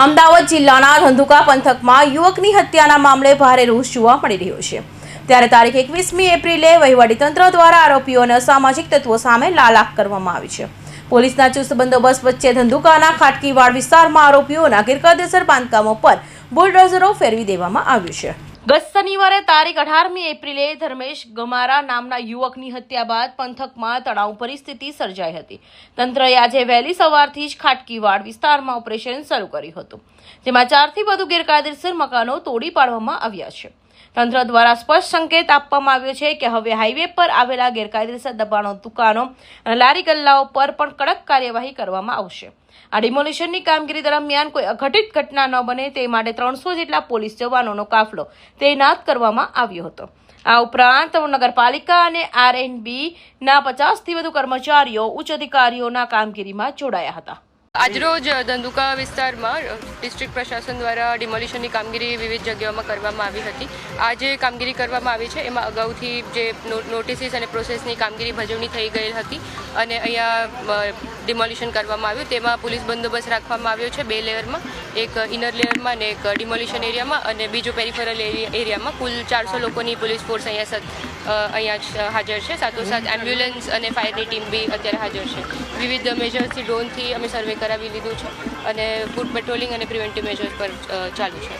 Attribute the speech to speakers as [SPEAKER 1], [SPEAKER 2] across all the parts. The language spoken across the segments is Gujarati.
[SPEAKER 1] અમદાવાદ જિલ્લાના ધંધુકા પંથકમાં યુવકની હત્યાના મામલે ભારે રોષ જોવા મળી રહ્યો છે। ત્યારે તારીખ 21મી એપ્રિલે વહીવટીતંત્ર દ્વારા આરોપીઓને અસામાજિક તત્વો સામે લાલાક કરવામાં આવી છે। પોલીસના ચુસ્ત બંદોબસ્ત વચ્ચે ધંધુકાના ખાટકીવાડ વિસ્તારમાં આરોપીઓના ગેરકાયદેસર બાંધકામો પર બુલડોઝરો ફેરવી દેવામાં આવ્યું છે। ગત શનિવારે તારીખ 18મી એપ્રિલે ધર્મેશ ગમારા નામના યુવકની હત્યા બાદ પંથકમાં તણાવ પરિસ્થિતિ સર્જાઈ હતી। તંત્રએ આજે વહેલી સવારથી જ ખાટકીવાડ વિસ્તારમાં ઓપરેશન શરૂ કર્યું હતું, જેમાં 4થી વધુ ગેરકાયદેસર મકાનો તોડી પાડવામાં આવ્યા છે। તંત્ર દ્વારા સ્પષ્ટ સંકેત આપવામાં આવ્યો છે કે હવે હાઈવે પર આવેલા ગેરકાયદેસર દબાણો, દુકાનો અને લારી ગલ્લાઓ પર પણ કડક કાર્યવાહી કરવામાં આવશે। આ ડિમોલિશનની કામગીરી દરમિયાન કોઈ અઘટિત ઘટના ન બને તે માટે 300 જેટલા પોલીસ જવાનોનો કાફલો તૈનાત કરવામાં આવ્યો હતો। આ ઉપરાંત નગરપાલિકા અને R&Bના 50થી વધુ કર્મચારીઓ ઉચ્ચ અધિકારીઓના કામગીરીમાં જોડાયા હતા।
[SPEAKER 2] આજરોજ ધંધુકા વિસ્તારમાં ડિસ્ટ્રિક્ટ પ્રશાસન દ્વારા ડિમોલિશનની કામગીરી વિવિધ જગ્યાઓમાં કરવામાં આવી હતી। આ જે કામગીરી કરવામાં આવી છે એમાં અગાઉથી જે નોટિસીસ અને પ્રોસેસની કામગીરી ભજવણી થઈ ગયેલ હતી અને અહીંયા ડિમોલિશન કરવામાં આવ્યું। તેમાં પોલીસ બંદોબસ્ત રાખવામાં આવ્યો છે 2 લેયરમાં, એક ઇનર લેયરમાં અને એક ડિમોલિશન એરિયામાં અને બીજો પેરિફેરલ એરિયામાં। કુલ 400 લોકોની પોલીસ ફોર્સ અહીંયા હાજર છે। સાથોસાથ એમ્બ્યુલન્સ અને ફાયરની ટીમ બી અત્યારે હાજર છે। વિવિધ મેજર્સથી ડ્રોનથી અમે સર્વે કરાવી લીધું છે અને ફૂડ પેટ્રોલિંગ અને પ્રિવેન્ટિવ મેજર્સ પર ચાલુ છે।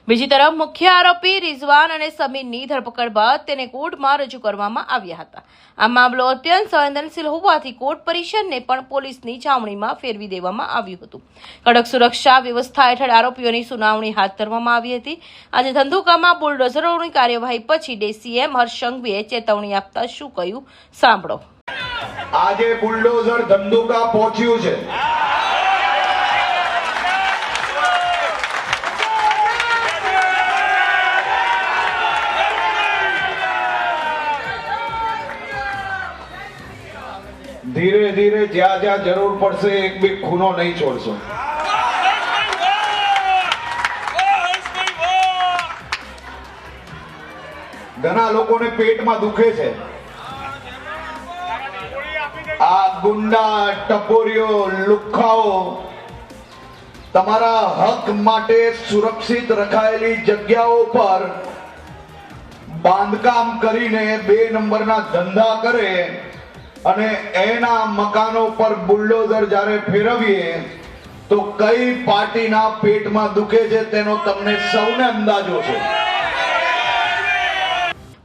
[SPEAKER 1] બીજી તરફ મુખ્ય આરોપી રિઝવાન અને સમીરની ધરપકડ બાદ તેને કોર્ટમાં રજૂ કરવામાં આવ્યા હતા। આ મામલો અત્યંત સંવેદનશીલ હોવાથી કોર્ટ પરિસરને પણ પોલીસની છાવણીમાં ફેરવી દેવામાં આવ્યું હતું। કડક સુરક્ષા વ્યવસ્થા હેઠળ આરોપીઓની સુનાવણી હાથ ધરવામાં આવી હતી। આજે ધંધુકામાં બુલડોઝરોની કાર્યવાહી પછી DCM હર્ષ સંઘવીએ ચેતવણી આપતા શું કહ્યું સાંભળો।
[SPEAKER 3] આજે બુલડોઝર ધંધુકા પહોંચ્યું છે। ધીરે ધીરે જ્યાં જ્યાં જરૂર પડશે એક બી ખૂનો નહીં છોડશો। ઘણા લોકોને પેટમાં દુખે છે। આ ગુંડા, ટપોરીઓ, લુખ્ખાઓ તમારા હક માટે સુરક્ષિત રખાયેલી જગ્યાઓ પર બાંધકામ કરીને 2 નંબરના ધંધા કરે અને એના મકાનો પર બુલડોઝર જ્યારે ફેરવીએ તો કઈ પાર્ટીના પેટમાં દુખે છે તેનો તમને સૌને અંદાજો છે।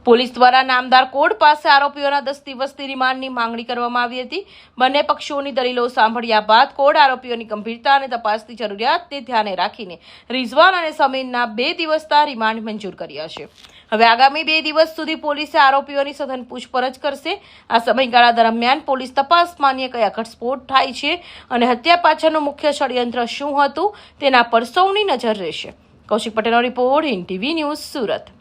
[SPEAKER 1] પોલીસ દ્વારા નામદાર કોર્ટ પાસે આરોપીઓના 10 દિવસની રિમાન્ડની માંગણી કરવામાં આવી હતી। બંને પક્ષોની દલીલો સાંભળ્યા બાદ કોર્ટ આરોપીઓની ગંભીરતા અને તપાસની જરૂરિયાતને ધ્યાને રાખીને રિઝવાન અને સમીરના 2 દિવસના રિમાન્ડ મંજૂર કર્યા છે। હવે આગામી 2 દિવસ સુધી પોલીસે આરોપીઓની સઘન પૂછપરછ કરશે। આ સમયગાળા દરમિયાન પોલીસ તપાસ માન્ય કયા ઘટસ્ફોટ થાય છે અને હત્યા પાછળનું મુખ્ય ષડયંત્ર શું હતું તેના પર સૌની નજર રહેશે। કૌશિક પટેલનો રિપોર્ટ, INTV ન્યૂઝ, સુરત।